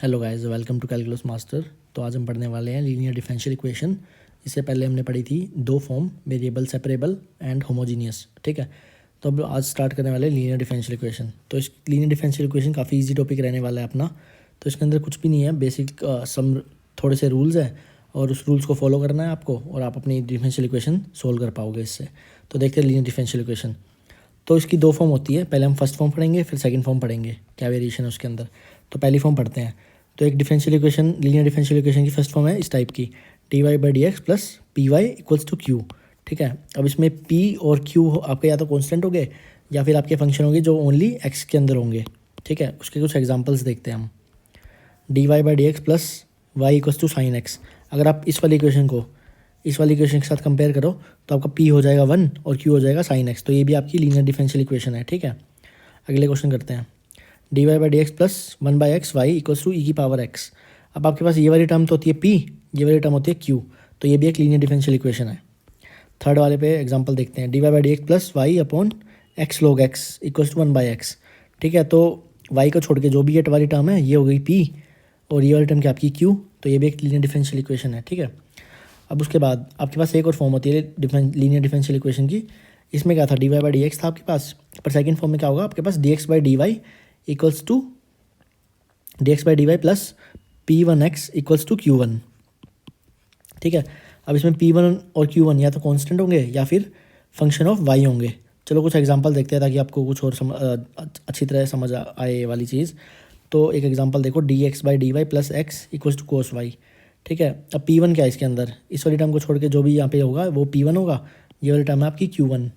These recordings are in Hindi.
Hello guys, welcome to calculus master. तो आज हम पढ़ने वाले हैं लीनियर डिफरेंशियल इक्वेशन। इससे पहले हमने पढ़ी थी दो form, variable separable and homogeneous. ठीक है, तो अब आज स्टार्ट करने वाले हैं लीनियर डिफरेंशियल इक्वेशन। तो इस लीनियर डिफरेंशियल इक्वेशन काफ़ी इजी टॉपिक रहने वाला है अपना। तो इसके अंदर कुछ भी नहीं है, बेसिक सम थोड़े से रूल्स हैं और उस रूल्स को फॉलो करना है आपको और आप अपनी डिफरेंशियल इक्वेशन सोल्व कर पाओगे इससे। तो देखते हैं लीनियर डिफरेंशियल इक्वेशन। तो इसकी दो फॉर्म होती है, पहले हम फर्स्ट फॉर्म पढ़ेंगे फिर सेकंड फॉर्म पढ़ेंगे, क्या वेरिएशन है उसके अंदर। तो पहली फॉर्म पढ़ते हैं। तो एक differential equation, linear differential equation की फर्स्ट फॉर्म है इस टाइप की, d Y by D x plus P Y equals to q. ठीक है, अब इसमें पी और क्यू आपके या तो कॉन्स्टेंट होंगे या फिर आपके फंक्शन होंगे जो ओनली एक्स के अंदर होंगे। ठीक है, उसके कुछ एग्जाम्पल्स देखते हैं हम। D Y by D x plus y equals to sine x. अगर आप इस वाली इक्वेशन को इस वाली इक्वेशन के साथ कंपेयर करो तो आपका p हो जाएगा 1 और q हो जाएगा साइन एक्स। तो ये भी आपकी लीनियर डिफरेंशियल इक्वेशन है। ठीक है, अगले क्वेश्चन करते हैं। D Y by D x plus 1 by X Y equals to E की पावर एक्स। अब आपके पास ये वाली टर्म तो होती है p, ये वाली टर्म होती है q। तो ये भी एक लीनियर डिफरेंशियल इक्वेशन है। थर्ड वाले पे एग्जाम्पल देखते हैं। D Y by D x plus y upon x log x equals to 1 by x. ठीक है, तो y को छोड़ के जो भी ये वाली टर्म है ये हो गई p और ये वाली टर्म क्या आपकी q। तो ये भी एक लीनियर डिफरेंशियल इक्वेशन है। ठीक है, अब उसके बाद आपके पास एक और फॉर्म होती है लीनियर डिफरेंशियल इक्वेशन की। इसमें क्या था, d Y by D x था आपके पास, पर सेकंड फॉर्म में क्या होगा आपके पास, D x by D Y equals to D x by D Y plus P one x equals to Q one. ठीक है, अब इसमें पी वन और क्यू वन या तो कॉन्स्टेंट होंगे या फिर फंक्शन ऑफ वाई होंगे। चलो कुछ एग्जाम्पल देखते हैं ताकि आपको कुछ और अच्छी तरह समझ आए ये वाली चीज़। तो एक एग्जाम्पल देखो, d x by D Y plus x equals to cos y. ठीक है, अब पी वन क्या है इसके अंदर, इस वाली टर्म को छोड़ के जो भी यहाँ पे होगा वो पी वन होगा, ये वाली टर्म है आपकी क्यू वन।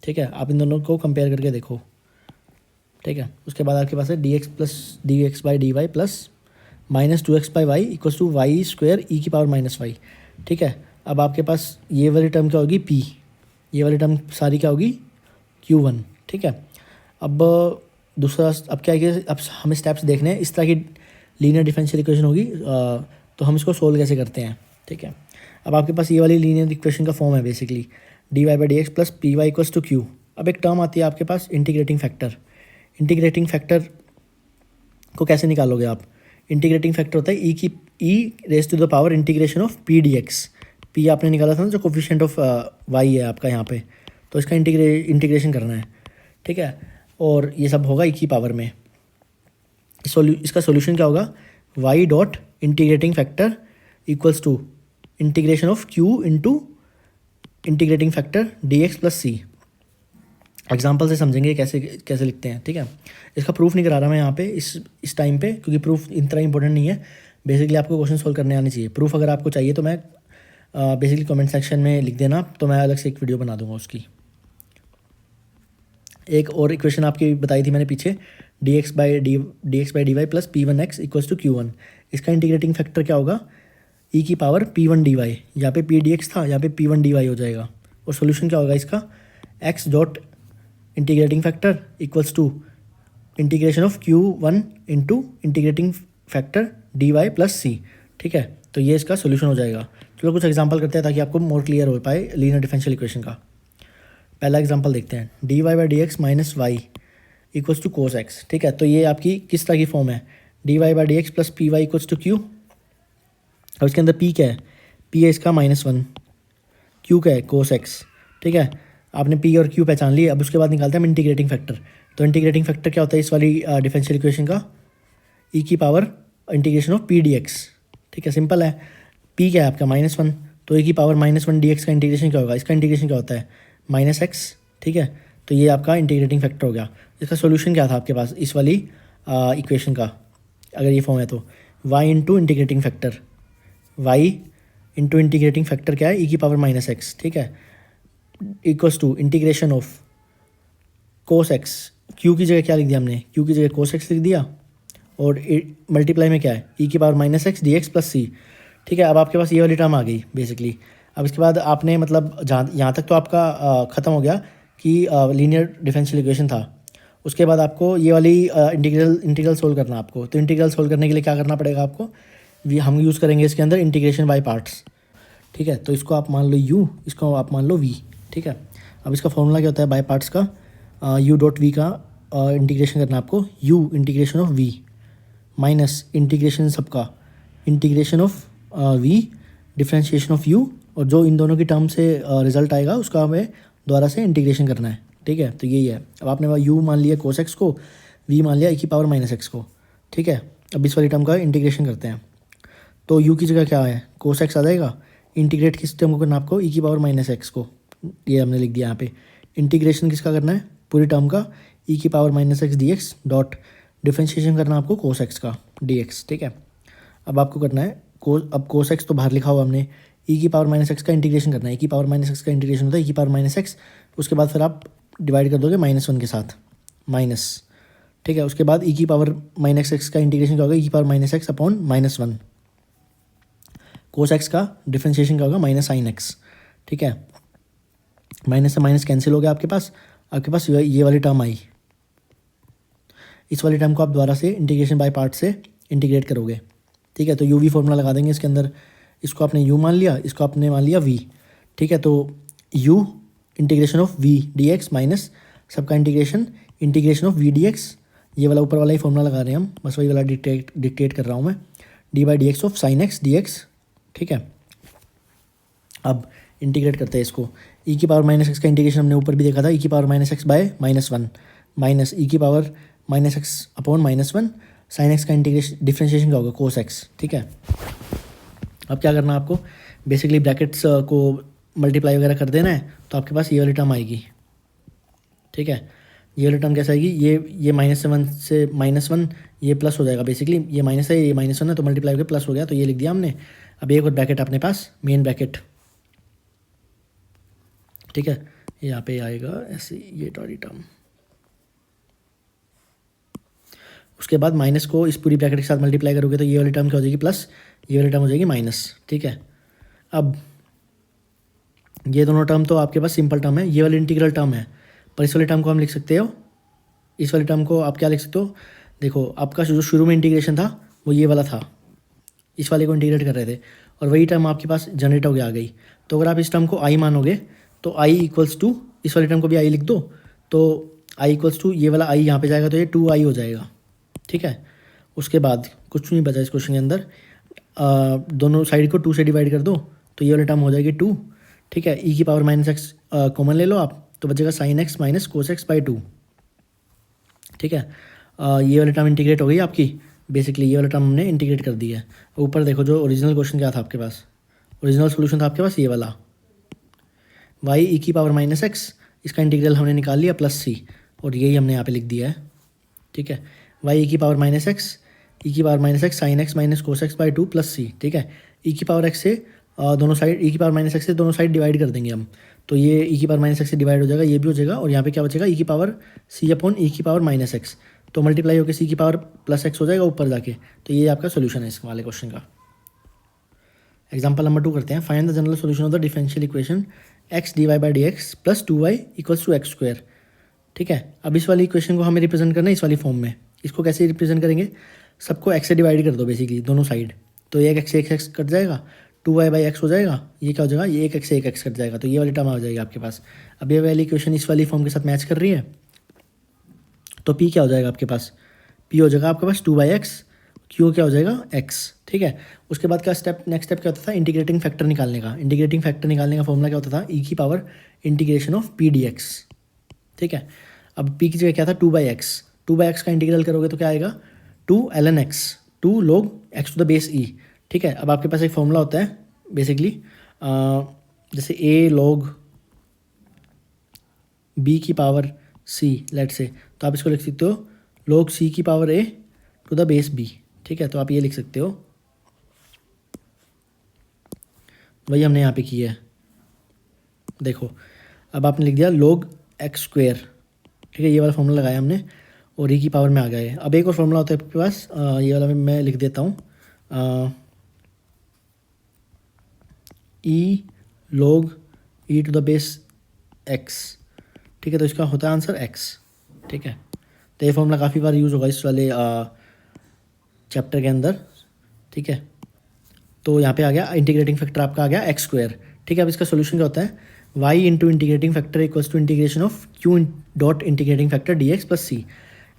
ठीक है, आप इन दोनों को कंपेयर करके देखो। ठीक है, उसके बाद आपके पास है D x plus D x by D Y plus minus 2x by Y equals to Y square E की पावर माइनस वाई। ठीक है, अब आपके पास ये वाली टर्म क्या होगी p, ये वाली टर्म सारी क्या होगी q1। ठीक है, अब दूसरा अब क्या है कि अब हमें स्टेप्स देखने हैं। इस तरह की लीनियर डिफरेंशियल इक्वेशन होगी तो हम इसको सोल्व कैसे करते हैं। ठीक है, अब आपके पास ये वाली लीनियर इक्वेशन का फॉर्म है basically, D Y by D x plus P Y equals to Q. अब एक टर्म आती है आपके पास इंटीग्रेटिंग फैक्टर। इंटीग्रेटिंग फैक्टर को कैसे निकालोगे आप, इंटीग्रेटिंग फैक्टर होता है E raise to the power integration of P D X. P आपने निकाला था ना जो कोफिशिएंट ऑफ वाई है आपका यहाँ पे, तो इसका इंटीग्रेशन करना है। ठीक है, और ये सब होगा ई की पावर में। इसका सॉल्यूशन क्या होगा, y dot integrating factor equals to integration of q into integrating factor d x plus c. Example से समझेंगे कैसे कैसे लिखते हैं। ठीक है, इसका प्रूफ नहीं करा रहा मैं यहाँ पे इस टाइम पे, क्योंकि प्रूफ इतना इंपॉर्टेंट नहीं है। बेसिकली आपको क्वेश्चन सोल्व करने आने चाहिए। प्रूफ अगर आपको चाहिए तो मैं बेसिकली कमेंट सेक्शन में लिख देना, तो मैं अलग से एक वीडियो बना दूंगा उसकी। एक और इक्वेशन आपकी बताई थी मैंने पीछे, d x by D Y plus P one x equals to Q one. इसका इंटीग्रेटिंग फैक्टर क्या होगा, ई की power p one d y. यहाँ पे पी डी एक्स था, यहाँ पे पी वन डी वाई हो जाएगा। और सोल्यूशन क्या होगा इसका, X dot integrating factor equals to integration of Q one into integrating factor D Y plus सी। ठीक है, तो ये इसका सोल्यूशन हो जाएगा। चलो कुछ एग्जांपल करते हैं ताकि आपको मोर क्लियर हो पाए लीनियर डिफरेंशियल इक्वेशन का। पहला एग्जांपल देखते हैं, D Y by D x minus y equals to cos x. ठीक है, तो ये आपकी किस तरह की फॉर्म है, d Y by D x plus P Y equals to Q. अब इसके अंदर पी क्या है, पी है इसका -1, क्यू क्या है कोस एक्स। ठीक है, आपने पी और क्यू पहचान लिए। अब उसके बाद निकालते हैं हम इंटीग्रेटिंग फैक्टर। तो इंटीग्रेटिंग फैक्टर क्या होता है इस वाली डिफरेंशियल इक्वेशन का, ई की power integration of P D x. ठीक है, सिंपल है। पी क्या है आपका -1, तो ई की पावर -1 डी एक्स का इंटीग्रेशन क्या होगा, इसका इंटीग्रेशन क्या होता है -x। ठीक है, तो ये आपका इंटीग्रेटिंग फैक्टर हो गया। इसका सोल्यूशन क्या था आपके पास इस वाली इक्वेशन का, अगर ये फॉर्म है तो y into integrating factor, y into integrating factor क्या है, ई की पावर -x। ठीक है, equals to integration of cos x. Q की जगह क्या लिख दिया हमने, क्यू की जगह कोस एक्स लिख दिया, और मल्टीप्लाई में क्या है ई की power -x D x plus सी। ठीक है, अब आपके पास ये वाली टर्म आ गई बेसिकली। अब इसके बाद आपने मतलब यहाँ तक तो आपका ख़त्म हो गया कि लीनियर डिफरेंशियल इक्वेशन था। उसके बाद आपको ये वाली इंटीग्रल सोल्व करना आपको। तो इंटीग्रल सोल्व करने के लिए क्या करना पड़ेगा आपको, हम यूज़ करेंगे इसके अंदर इंटीग्रेशन बाय पार्ट्स। ठीक है, तो इसको आप मान लो u, इसको आप मान लो v। ठीक है, अब इसका फॉर्मूला क्या होता है बाय पार्ट्स का, u डॉट वी का इंटीग्रेशन करना आपको, u integration of v minus integration सबका, integration of v, differentiation of u, और जो इन दोनों की टर्म से रिजल्ट आएगा उसका हमें दोबारा से इंटीग्रेशन करना है, ठीक है। तो यही है। अब आपने यू मान लिया कोस एक्स को, वी मान लिया e⁻⁻x को, ठीक है। अब इस वाली टर्म का इंटीग्रेशन करते हैं। तो यू की जगह क्या है, कोस एक्स आ जाएगा। इंटीग्रेट किस टर्म को करना आपको, e⁻⁻x को, ये हमने लिख दिया यहाँ पे। इंटीग्रेशन किसका करना है, पूरी टर्म का, e⁻⁻x dx डॉट डिफ्रेंशिएशन करना आपको कोस एक्स का dx, ठीक है। अब आपको करना है अब कोस एक्स तो बाहर लिखा हुआ हमने, e⁻⁻x का इंटीग्रेशन करना है। e⁻⁻x का इंटीग्रेशन होता है e⁻⁻x, उसके बाद फिर आप डिवाइड कर दोगे -1 के साथ, माइनस, ठीक है। उसके बाद e⁻⁻x का इंटीग्रेशन क्या होगा, e⁻⁻x अपॉन -1। कोस एक्स का डिफ्रेंशिएशन क्या होगा, -sin x, ठीक है। माइनस से माइनस कैंसिल हो गया आपके पास ये वाली टर्म आई। इस वाली टर्म को आप दोबारा से इंटीग्रेशन बाय पार्ट से इंटीग्रेट करोगे, ठीक है। तो यू वी फॉर्मूला लगा देंगे इसके अंदर। इसको आपने यू मान लिया, इसको आपने मान लिया वी, ठीक है। तो u integration of v d x minus सबका integration of v d x, ये वाला ऊपर वाला ही फॉर्मूला लगा रहे हैं हम, बस वही वाला डिक्टेट कर रहा हूँ मैं, D by D x of sine x d x, ठीक है। अब इंटीग्रेट करते हैं इसको। e⁻⁻x का इंटीग्रेशन हमने ऊपर भी देखा था, e⁻⁻x by -1 minus e⁻⁻x upon -1 sine x का इंटीग्रेशन डिफ्रेंशिएशन क्या होगा, कोस एक्स, ठीक है। अब क्या करना है आपको, बेसिकली ब्रैकेट्स को मल्टीप्लाई वगैरह कर देना है, तो आपके पास ये वाली टर्म आएगी, ठीक है। ये वाली टर्म कैसे आएगी, ये -1 से -1 ये प्लस हो जाएगा, बेसिकली ये माइनस है, ये -1 है, तो मल्टीप्लाई होकर प्लस हो गया, तो ये लिख दिया हमने। अब एक और ब्रैकेट अपने पास, मेन ब्रैकेट, ठीक है। यहाँ पे आएगा ऐसे ये वाली टर्म, उसके बाद माइनस को इस पूरी ब्रैकेट के साथ मल्टीप्लाई करोगे तो ये वाली टर्म क्या हो जाएगी, प्लस, ये वाली टर्म हो जाएगी माइनस, ठीक है। अब ये दोनों टर्म तो आपके पास सिंपल टर्म है, ये वाली इंटीग्रल टर्म है, पर इस वाली टर्म को हम लिख सकते हो, इस वाली टर्म को आप क्या लिख सकते हो, देखो आपका जो शुरू में इंटीग्रेशन था वो ये वाला था, इस वाले को इंटीग्रेट कर रहे थे, और वही टर्म आपके पास जनरेट हो गया आ गई। तो अगर आप इस टर्म को आई मानोगे तो आई इक्वल्स टू, इस वाली टर्म को भी आई लिख दो, तो आई इक्वल्स टू ये वाला आई यहाँ पे जाएगा तो ये 2i हो जाएगा, ठीक है। उसके बाद कुछ नहीं बचा इस क्वेश्चन के अंदर, दोनों साइड को 2 से डिवाइड कर दो तो ये वाली टर्म हो जाएगी 2, ठीक है। e⁻⁻x कॉमन ले लो आप, तो बचेगा sin x minus cos x by 2, ठीक है। ये वाली टर्म इंटीग्रेट हो गई आपकी, बेसिकली ये वाला टर्म हमने इंटीग्रेट कर दी है। ऊपर देखो जो ओरिजिनल क्वेश्चन क्या था आपके पास, ओरिजिनल सोल्यूशन था आपके पास ये वाला, y e⁻⁻x, इसका इंटीग्रल हमने निकाल लिया प्लस c, और यही हमने यहाँ पे लिख दिया है, ठीक है। y e⁻⁻x sign x minus cos x by 2 plus c, ठीक है। e⁻x से दोनों साइड e⁻⁻x से दोनों साइड डिवाइड कर देंगे हम, तो ये e⁻⁻x से डिवाइड हो जाएगा, ये भी हो जाएगा, और यहाँ पे क्या बचेगा e⁻c अपॉन e⁻⁻x, तो मल्टीप्लाई होकर c⁻+x हो जाएगा ऊपर जाके। तो ये आपका सोल्यूशन है इस वाले क्वेश्चन का। एग्जाम्पल नंबर 2 करते हैं। Find the general solution of the differential equation x dy/dx plus 2y equals to x², ठीक है। अब इस वाली इक्वेशन को हमें रिप्रेजेंट करना है इस वाली फॉर्म में। इसको कैसे रिप्रेजेंट करेंगे, सबको x से डिवाइड कर दो बेसिकली दोनों साइड, तो एक x कट जाएगा, 2y/x हो जाएगा, ये क्या हो जाएगा, ये एक x से एक x कट जाएगा, तो ये वाली टर्म आ जाएगी आपके पास। अब ये वाली इक्वेशन इस वाली फॉर्म के साथ मैच कर रही है, तो p क्या हो जाएगा आपके पास, p हो जाएगा आपके पास 2/x, q क्या हो जाएगा x, ठीक है। उसके बाद का नेक्स्ट स्टेप क्या होता था, इंटीग्रेटिंग फैक्टर निकालने का। इंटीग्रेटिंग फैक्टर निकालने का फॉर्मूला क्या होता था, e की power integration of p dx, ठीक है। अब p की जगह क्या था 2/x का इंटीग्रल करोगे तो क्या आएगा 2 ln x, 2 log x to the base e, ठीक है। अब आपके पास एक फॉर्मूला होता है बेसिकली, जैसे a log b की पावर c लेट से, तो आप इसको लिख सकते हो log c की power a to the base b, ठीक है। तो आप ये लिख सकते हो, वही हमने यहाँ पे किया है, देखो। अब आपने लिख दिया log x², ठीक है, ये वाला फॉर्मूला लगाया हमने और e की पावर में आ गया है। अब एक और फॉर्मूला होता है आपके पास, ये वाला मैं लिख देता हूँ, e log e to the base x, ठीक है। तो इसका होता है आंसर x, ठीक है। तो ये फॉर्मूला काफ़ी बार यूज़ होगा इस वाले चैप्टर के अंदर, ठीक है। तो यहाँ पे आ गया इंटीग्रेटिंग फैक्टर आपका आ गया x², ठीक है। अब इसका सोल्यूशन क्या होता है, y into integrating factor equals to integration of q dot integrating factor dx plus c।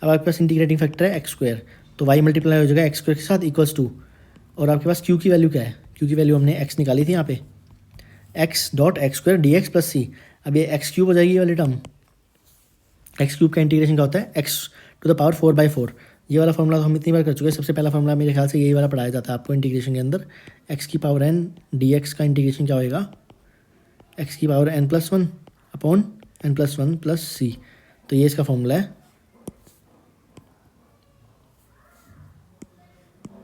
अब आपके पास इंटीग्रेटिंग फैक्टर है x², तो y मल्टीप्लाई हो जाएगा एक्स स्क्वायर के साथ इक्वल्स टू, और आपके पास q की वैल्यू क्या है, q की वैल्यू हमने x निकाली थी यहाँ पे, x dot x square d x plus c. अब ये एक्स क्यूब हो जाएगी ये वाली टर्म, एक्स क्यूब का इंटीग्रेशन क्या होता है, एक्स टू द पावर 4/4। ये वाला फॉर्मूला तो हम इतनी बार कर चुके हैं, सबसे पहला फॉर्मूला मेरे ख्याल से यही वाला पढ़ाया जाता है आपको इंटीग्रेशन के अंदर। एक्स की पावर n डी एक्स का इंटीग्रेशन क्या होएगा, एक्स की power n+1 upon n+1 plus c. तो ये इसका फॉर्मूला है,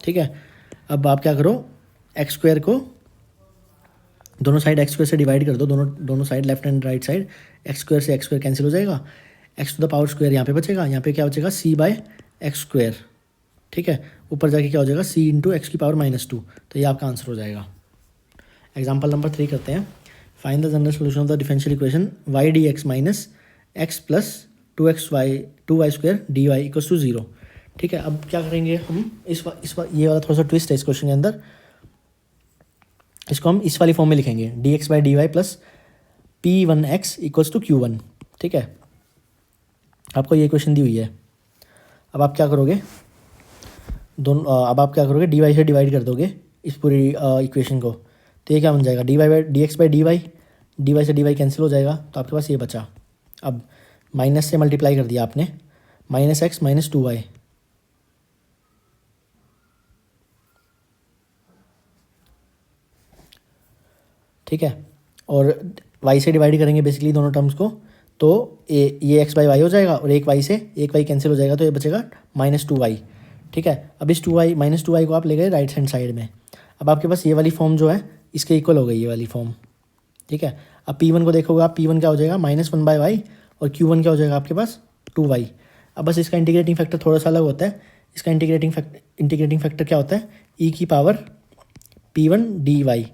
ठीक है। अब आप क्या करो, एक्स स्क्वायर को दोनों साइड एक्स स्क्वायर से डिवाइड कर दो, दोनों side left and right side x square से एक्स स्क्वायर कैंसिल हो जाएगा, x to the power square यहाँ पे बचेगा, यहाँ पे क्या बचेगा c/x², ठीक है। ऊपर जाके क्या हो जाएगा c इंटू एक्स की पावर -2। तो ये आपका आंसर हो जाएगा। एग्जाम्पल नंबर 3 करते हैं। Find the general solution of the differential equation y dx minus x plus 2y² dy equals to 0, ठीक है। अब क्या करेंगे हम, ये वाला थोड़ा सा ट्विस्ट है इस क्वेश्चन के अंदर, इसको हम इस वाली फॉर्म में लिखेंगे dx/dy plus p1x equals to q1, ठीक है। आपको ये क्वेश्चन दी हुई है। अब आप क्या करोगे, dy से डिवाइड कर दोगे इस पूरी इक्वेशन को, तो ये क्या बन जाएगा dx से dy कैंसिल हो जाएगा, तो आपके पास ये बचा। अब माइनस से मल्टीप्लाई कर दिया आपने, -x - 2y, ठीक है। और y से डिवाइड करेंगे बेसिकली दोनों टर्म्स को, तो ये x/y हो जाएगा, और एक y कैंसिल हो जाएगा, तो ये बचेगा -2y, ठीक है। अब इस -2y को आप ले गए राइट हैंड साइड में। अब आपके पास ये वाली फॉर्म जो है इसके इक्वल हो गई ये वाली फॉर्म, ठीक है। अब p1 को देखोगे आप, p1 क्या हो जाएगा -1/y, और q1 क्या हो जाएगा आपके पास 2y। अब बस इसका इंटीग्रेटिंग फैक्टर थोड़ा सा अलग होता है। इसका इंटीग्रेटिंग फैक्टर क्या होता है, e की पावर p1 dy।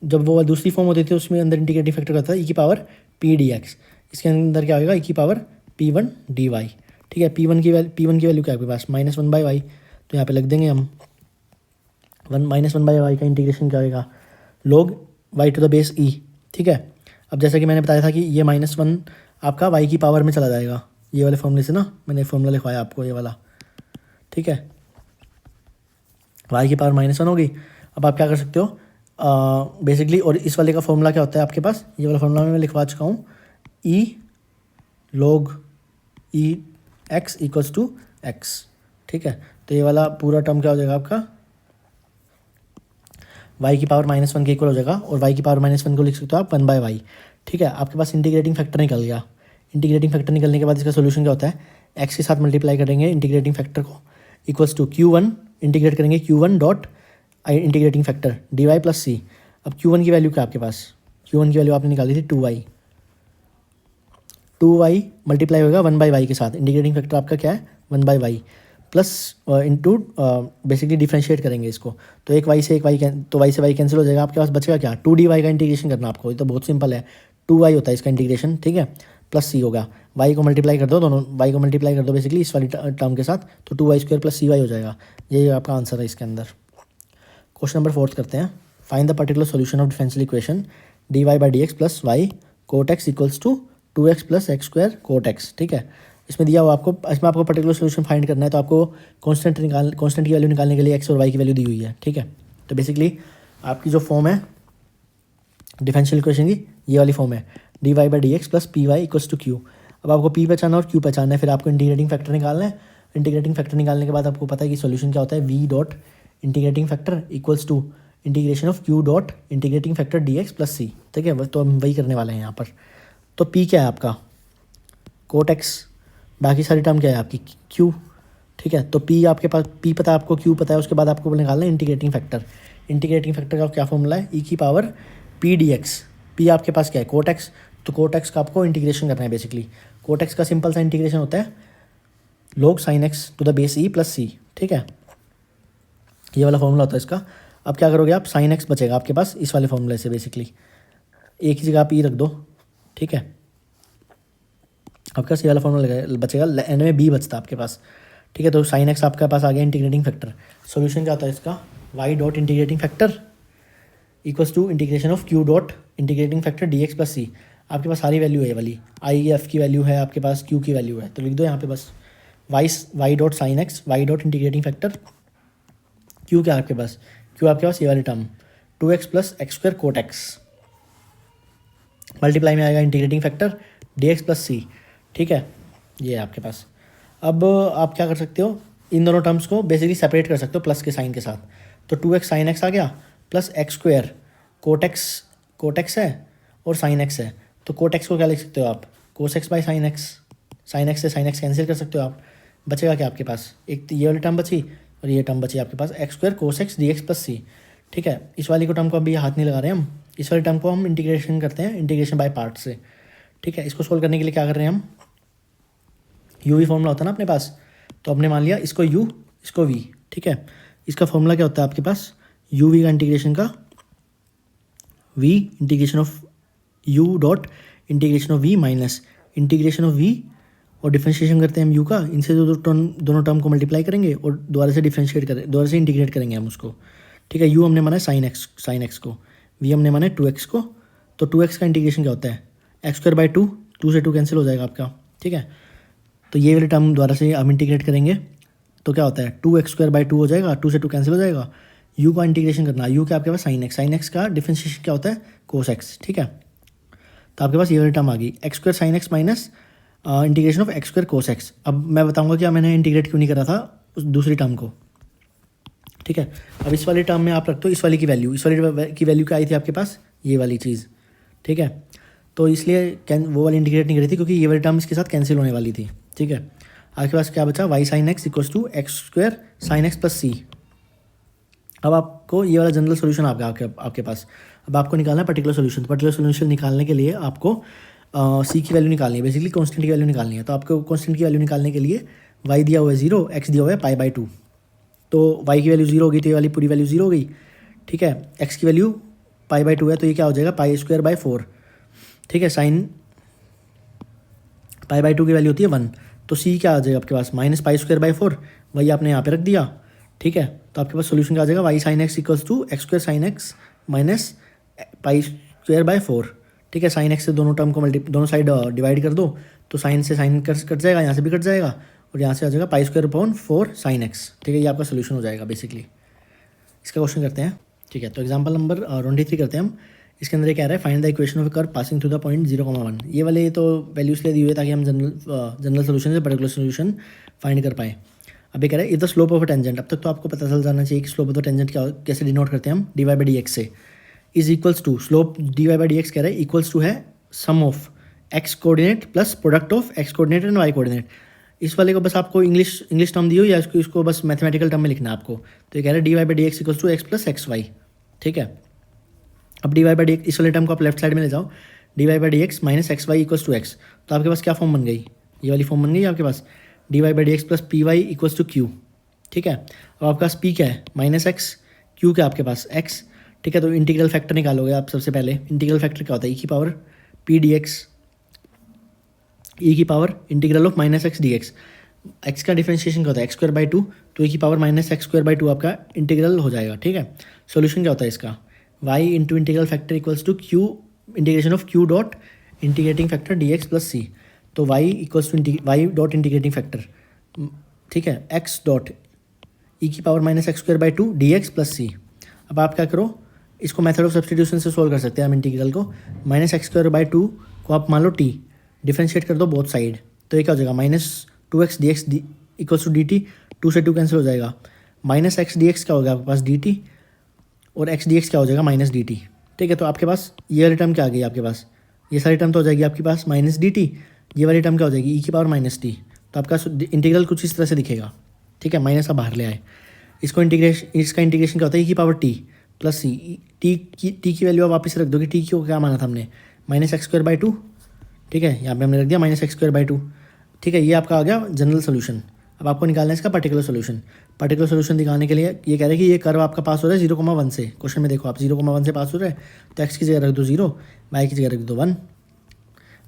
जब वो दूसरी फॉर्म होती थी उसमें अंदर इंटीग्रेटिंग फैक्टर होता है e की पावर p dx, इसके अंदर क्या होगा e की पावर p1 dy, ठीक है। p1 की वैल्यू क्या है आपके पास -1/y, तो यहाँ पे लिख देंगे हम -1/y का इंटीग्रेशन क्या होगा log y to the base e, ठीक है। अब जैसा कि मैंने बताया था कि ये -1 आपका y की पावर में चला जाएगा, ये वाले फॉर्मूले से ना, मैंने फॉर्मूला लिखवाया आपको ये वाला, ठीक है। y की पावर -1 होगी। अब आप क्या कर सकते हो बेसिकली, और इस वाले का फॉर्मूला क्या होता है आपके पास, ये वाला फॉर्मूला मैं लिखवा चुका हूँ, e log e x equals to x, ठीक है। तो ये वाला पूरा टर्म क्या हो जाएगा आपका y की पावर -1 के इक्वल हो जाएगा, और y की पावर -1 को लिख सकते हो आप 1/y, ठीक है। आपके पास इंटीग्रेटिंग फैक्टर निकल गया। इंटीग्रेटिंग फैक्टर निकलने के बाद इसका सोल्यूशन क्या होता है, x के साथ मल्टीप्लाई करेंगे इंटीग्रेटिंग फैक्टर को, इक्वल्स टू q1, इंटीग्रेट करेंगे q1 dot integrating factor dy plus c। अब q1 की वैल्यू क्या आपके पास, q1 की वैल्यू आपने निकाली थी 2y मल्टीप्लाई होगा 1/y के साथ, इंटीग्रेटिंग फैक्टर आपका क्या है 1/y plus into basically differentiate करेंगे इसको, तो y से y कैंसिल हो जाएगा, आपके पास बचेगा क्या 2dy का इंटीग्रेशन करना आपको, ये तो बहुत सिंपल है, 2y होता है इसका इंटीग्रेशन, ठीक है, प्लस c होगा, y को मल्टीप्लाई कर दो, दोनों y को मल्टीप्लाई कर दो बेसिकली इस वाली टर्म के साथ, तो 2y² प्लस cy हो जाएगा। ये आपका आंसर है इसके अंदर। क्वेश्चन नंबर 4 करते हैं। Find the particular solution of differential equation dy/dx plus y cot x equals to 2x plus x² cot x, ठीक है। इसमें दिया हुआ इसमें आपको पर्टिकुलर सोल्यूशन फाइंड करना है, तो आपको कांस्टेंट की वैल्यू निकालने के लिए x और y की वैल्यू दी हुई है, ठीक है। तो बेसिकली आपकी जो फॉर्म है डिफरेंशियल इक्वेशन की, ये वाली फॉर्म है dy/dx plus py equals to q। अब आपको p पहचाना और q पहचाना है, फिर आपको इंटीग्रेटिंग फैक्टर निकालना है। इंटीग्रेटिंग फैक्टर निकालने के बाद आपको पता है कि सोल्यूशन क्या होता है, v dot integrating factor equals to integration of q dot integrating factor dx plus c, ठीक है। तो हम वही करने वाले हैं यहाँ पर। तो p क्या है आपका cot x, बाकी सारी टर्म क्या है आपकी q, ठीक है। तो p आपके पास p पता है आपको, q पता है, उसके बाद आपको निकालना है इंटीग्रेटिंग फैक्टर। इंटीग्रेटिंग फैक्टर का क्या फॉर्मूला है, e की पावर p dx। p आपके पास क्या है cot x, तो cot x का आपको इंटीग्रेशन करना है बेसिकली। cot x का सिंपल सा इंटीग्रेशन होता है log sin x to the base e plus c, ठीक है। ये वाला फॉर्मूला होता है इसका। अब क्या करोगे आप, sin x बचेगा आपके पास इस वाले फॉर्मूले से, बेसिकली एक ही जगह आप e रख दो, ठीक है। आपके पास ये वाला फॉर्मूला बचेगा, एंड में b बचता है आपके पास, ठीक है। तो sin x आपके पास आ गया इंटीग्रेटिंग फैक्टर। सोल्यूशन क्या होता है इसका, y dot integrating factor equals to integration of q dot integrating factor dx plus c। आपके पास सारी वैल्यू है ये वाली, i f की वैल्यू है आपके पास, q की वैल्यू है, तो लिख दो यहाँ पे बस y dot sine x, y dot integrating factor q क्या है आपके पास, क्यू आपके पास ये वाली term 2x plus x square cot x, multiply में आएगा इंटीग्रेटिंग फैक्टर dx प्लस सी, ठीक है, ये है आपके पास। अब आप क्या कर सकते हो, इन दोनों टर्म्स को बेसिकली सेपरेट कर सकते हो प्लस के साइन के साथ। तो 2x साइन एक्स आ गया plus x square cot x है और साइन एक्स है। तो कोट एक्स को क्या लिख सकते हो आप, cos x by sine x, sine x से साइन एक्स कैंसिल कर सकते हो आप, बचेगा क्या आपके पास, एक ये वाली टर्म बची और ये टर्म बची आपके पास x square cos x d x plus सी, ठीक है। इस वाली को टर्म को अभी हाथ नहीं लगा रहे हम, इस वाली टर्म को हम इंटीग्रेशन करते हैं, इंटीग्रेशन बाय पार्ट से, ठीक है। इसको सोल्व करने के लिए क्या कर रहे हैं हम, यू वी फॉर्मूला होता है ना अपने पास, तो हमने मान लिया इसको यू इसको वी, ठीक है। इसका फॉर्मूला क्या होता है आपके पास, यू वी का इंटीग्रेशन का v integration of u dot integration of v minus integration of v और डिफरेंशिएशन करते हैं हम यू का, इनसे जो दोनों टर्म को मल्टीप्लाई करेंगे और दोबारा से डिफरेंशिएट करें, दोबारा से इंटीग्रेट करेंगे हम उसको, ठीक है। यू हमने माना है साइन एक्स को, वी हमने माना है 2x को, तो 2x का इंटीग्रेशन क्या होता है एक्स स्क्वायर बाई 2 से 2 कैंसिल हो जाएगा आपका, ठीक है। तो ये वाली टर्म दोबारा से हम इंटीग्रेट करेंगे तो क्या होता है 2x स्क्वायर बाई 2 हो जाएगा, 2 से 2 कैंसिल हो जाएगा, यू का इंटीग्रेशन करना, यू क्या आपके पास साइन एक्स का डिफरेंशिएशन क्या होता है कोस एक्स, ठीक है। तो आपके पास ये वाली टर्म आ गई x square sine x minus integration of x square cos x. अब मैं बताऊंगा कि मैंने इंटीग्रेट क्यों नहीं करा था उस दूसरी टर्म को, ठीक है। अब इस वाली टर्म में आप रखते हो इस वाली की वैल्यू, इस वाली की वैल्यू क्या आई थी आपके पास, ये वाली चीज़, ठीक है। तो इसलिए वो वाली इंटीग्रेट नहीं करी थी क्योंकि ये वाली टर्म इसके साथ कैंसिल होने वाली थी, ठीक है। आपके पास क्या बचा, y sine x equals to x square sine x plus c. अब आपको ये वाला जनरल सोल्यूशन आपके पास, अब आपको निकालना है पर्टिकुलर सोल्यूशन। पर्टिकुलर सोल्यूशन निकालने के लिए आपको सी की वैल्यू निकालनी है, बेसिकली कॉन्स्टेंट की वैल्यू निकालनी है। तो आपको कॉन्स्टेंट की वैल्यू निकालने के लिए वाई दिया हुआ है 0, एक्स दिया हुआ है पाई बाई 2, तो वाई की वैल्यू 0 हो गई तो ये वाली पूरी वैल्यू 0 हो गई, ठीक है। एक्स की वैल्यू पाई बाई 2 है तो ये क्या हो जाएगा पाई स्क्वायर बाई 4, ठीक है। साइन पाई बाई 2 की वैल्यू होती है 1, तो सी क्या आ जाएगा आपके पास माइनस पाई स्क्वायर बाई 4, वही आपने यहाँ पे रख दिया, ठीक है। तो आपके पास सोल्यूशन क्या आ जाएगा y sine x equals to x square sine x minus pi square by 4, ठीक है। साइन एक्स से दोनों टर्म को दोनों साइड डिवाइड कर दो तो साइन से साइन कट जाएगा, यहाँ से भी कट जाएगा और यहाँ से आ जाएगा pi square upon 4 sine x, ठीक है। ये आपका सोल्यूशन हो जाएगा बेसिकली। इसका क्वेश्चन करते हैं, ठीक है। तो एग्जाम्पल नंबर 23 करते हैं हम। इसके अंदर ये कह रहा है find the equation of curve passing through the point 0,1। ये वाले तो वैल्यूज ले दिए हुए ताकि हम जनरल सोल्यूशन से पर्टिकुलर सोल्यूशन फाइंड कर पाएँ। अब ये कह रहा है if the slope of a tangent, अब तक तो आपको पता चल जाना चाहिए कि स्लोप ऑफ द टेंजेंट क्या कैसे डिनोट करते हैं हम, d Y by D x से, is equals to slope d Y by D x कह रहा है इक्वल्स टू है sum of x coordinate plus product of x coordinate and y coordinate. इस वाले को बस आपको इंग्लिश टर्म दी हो या इसको बस मैथमेटिकल टर्म में लिखना है आपको। तो ये कह रहा है d Y by D x equals to x plus x y, ठीक है। अब d Y by D x इस वाले टर्म को आप लेफ्ट साइड में ले जाओ, d Y by D x minus x Y equals to x, तो आपके पास क्या फॉर्म बन गई, ये वाली फॉर्म बन गई आपके पास d Y by D x plus P Y equals to q, ठीक है। अब आपके पास पी क्या है माइनस एक्स, क्यू क्या आपके पास एक्स, ठीक है। तो इंटीग्रल फैक्टर निकालोगे आप सबसे पहले। इंटीग्रल फैक्टर क्या होता है ई की पावर पी डी एक्स ई की power integral of minus x d x. X का डिफरेंशिएशन क्या होता है एक्स स्क्वायर बाई 2, तो ई की power minus x square by 2 आपका इंटीग्रल हो जाएगा, ठीक है। सोल्यूशन क्या होता है इसका y into integral factor equals to q integration of q dot integrating factor d x plus c. तो y equals to y dot integrating factor, ठीक है, एक्स डॉट ई की power minus x square by 2 d x plus c. अब आप क्या करो, इसको मेथड ऑफ सब्स्टिट्यूशन से सोल्व कर सकते हैं हम इंटीग्रल को। माइनस एक्स स्क्वायर बाई 2 को आप मान लो टी, डिफरेंशिएट कर दो बोथ साइड, तो ये क्या हो जाएगा minus 2x d x equals to d t, 2 से 2 कैंसिल हो जाएगा, माइनस एक्स डी एक्स क्या हो गया आपके पास डी टी और एक्स डी एक्स क्या हो जाएगा माइनस डी टी, ठीक है। तो आपके पास ये वाली टर्म क्या आ गई आपके पास, ये सारी टर्म तो हो जाएगी आपके पास माइनस डी टी, ये वाली टर्म क्या हो जाएगी ई की पावर माइनस टी। तो आपका इंटीग्रल कुछ इस तरह से दिखेगा, ठीक है। माइनस आप बाहर ले आए, इसका इंटीग्रेशन क्या होता है ई की पावर टी प्लस सी, टी की वैल्यू आप वापस रख दोगे, टी को क्या माना था हमने माइनस एक्स स्क्वायर बाई 2, ठीक है। यहाँ पे हमने रख दिया माइनस एक्स स्क्वायर बाई 2, ठीक है। ये आपका आ गया जनरल सोल्यूशन। अब आपको निकालना है इसका पर्टिकुलर सोल्यूशन। पर्टिकुलर सोल्यूशन दिखाने के लिए ये कह रहे हैं कि ये कर्व आपका पास हो रहा है 0,1 से। क्वेश्चन में देखो आप 0,1 से पास हो रहा है, तो एक्स की जगह रख दो 0, वाई की जगह रख दो 1,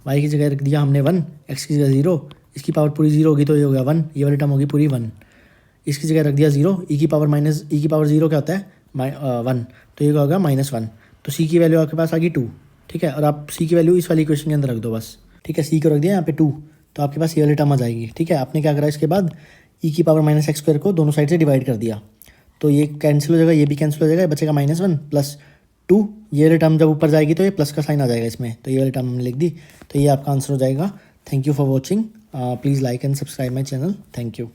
वाई की जगह रख दिया हमने 1, एक्स की जगह 0, इसकी पावर पूरी 0 होगी तो ये हो गया 1, ये वाली टर्म होगी पूरी 1, इसकी जगह रख दिया 0, ई की पावर 0 क्या होता है 1, तो ये होगा -1। तो सी की वैल्यू आपके पास आ गई 2, ठीक है। और आप सी की वैल्यू इस वाली इक्वेशन के अंदर रख दो बस, ठीक है। सी को रख दिया यहाँ पे 2, तो आपके पास ये वाली टर्म आ जाएगी, ठीक है। आपने क्या करा इसके बाद ई की पावर माइनस एक्स स्क्वायर को दोनों साइड से डिवाइड कर दिया, तो ये कैंसिल हो जाएगा, ये भी कैंसिल हो जाएगा, बचेगा -1 प्लस 2। ये वाली टर्म जब ऊपर जाएगी तो ये प्लस का साइन आ जाएगा इसमें, तो ये वाली टर्म हमने लिख दी, तो ये आपका आंसर हो जाएगा। Thank you for watching, please like and subscribe my channel, thank you.